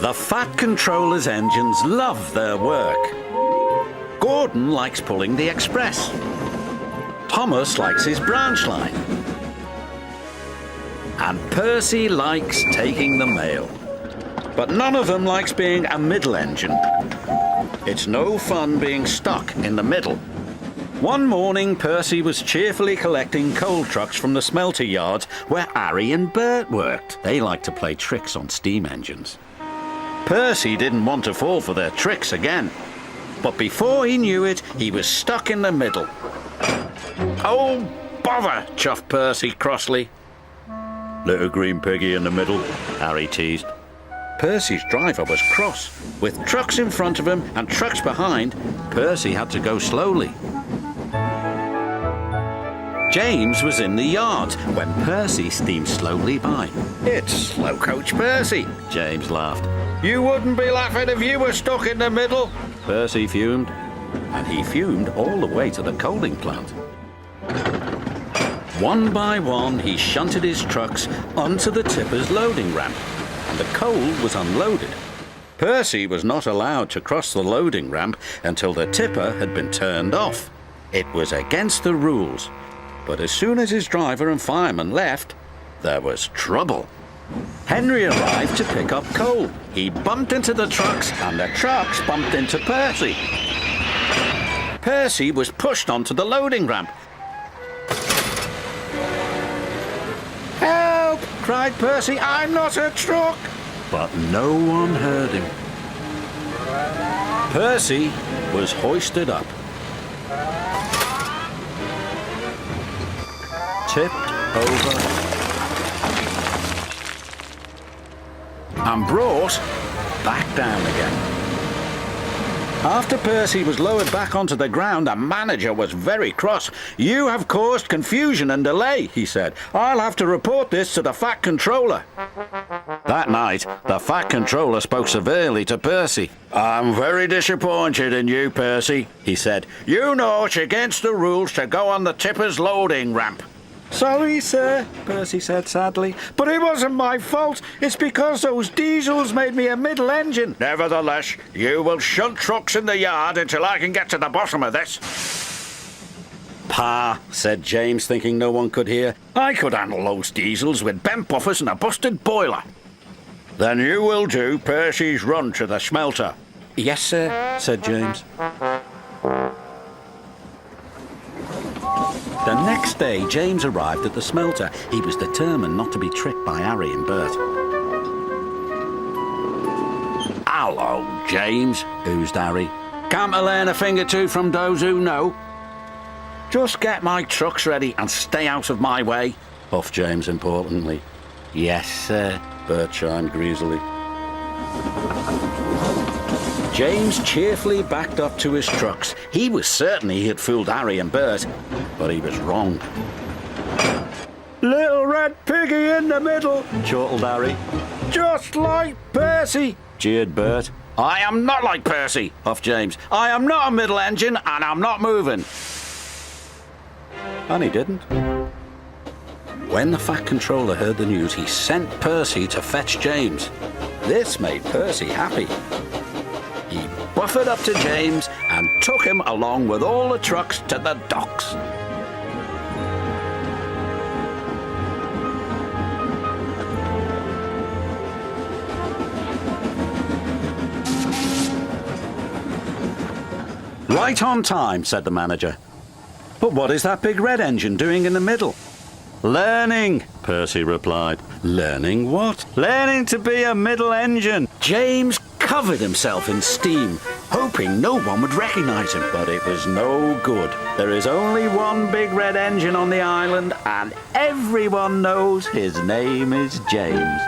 The Fat Controller's engines love their work. Gordon likes pulling the express. Thomas likes his branch line. And Percy likes taking the mail. But none of them likes being a middle engine. It's no fun being stuck in the middle. One morning, Percy was cheerfully collecting coal trucks from the smelter yards where Harry and Bert worked. They like to play tricks on steam engines. Percy didn't want to fall for their tricks again. But before he knew it, he was stuck in the middle. "Oh, bother!" chuffed Percy crossly. "Little green piggy in the middle," Harry teased. Percy's driver was cross. With trucks in front of him and trucks behind, Percy had to go slowly. James was in the yard when Percy steamed slowly by. "It's Slow Coach Percy," James laughed. "You wouldn't be laughing if you were stuck in the middle," Percy fumed. And he fumed all the way to the coaling plant. One by one, he shunted his trucks onto the tipper's loading ramp, and the coal was unloaded. Percy was not allowed to cross the loading ramp until the tipper had been turned off. It was against the rules. But as soon as his driver and fireman left, there was trouble. Henry arrived to pick up coal. He bumped into the trucks, and the trucks bumped into Percy. Percy was pushed onto the loading ramp. "Help!" cried Percy. "I'm not a truck!" But no one heard him. Percy was hoisted up, tipped over, and brought back down again. After Percy was lowered back onto the ground, the manager was very cross. "You have caused confusion and delay," he said. "I'll have to report this to the Fat Controller." That night, the Fat Controller spoke severely to Percy. "I'm very disappointed in you, Percy," he said. "You know it's against the rules to go on the tipper's loading ramp." "Sorry, sir," Percy said sadly, "but it wasn't my fault. It's because those diesels made me a middle engine." "Nevertheless, you will shunt trucks in the yard until I can get to the bottom of this." "Pa," said James, thinking no one could hear, "I could handle those diesels with bent buffers and a busted boiler." "Then you will do Percy's run to the smelter." "Yes, sir," said James. The next day, James arrived at the smelter. He was determined not to be tricked by Harry and Bert. "Hello, James," oozed Harry. "Can't I learn a thing or two from those who know?" "Just get my trucks ready and stay out of my way," puffed James importantly. "Yes, sir," Bert chimed greasily. James cheerfully backed up to his trucks. He was certain he had fooled Harry and Bert, but he was wrong. "Little red piggy in the middle," chortled Harry. "Just like Percy," jeered Bert. "I am not like Percy," puffed James. "I am not a middle engine, and I'm not moving." And he didn't. When the Fat Controller heard the news, he sent Percy to fetch James. This made Percy happy. He buffered up to James and took him along with all the trucks to the docks. "Right on time," said the manager. "But what is that big red engine doing in the middle?" "Learning," Percy replied. "Learning what?" "Learning to be a middle engine." James covered himself in steam, hoping no one would recognize him. But it was no good. There is only one big red engine on the island, and everyone knows his name is James.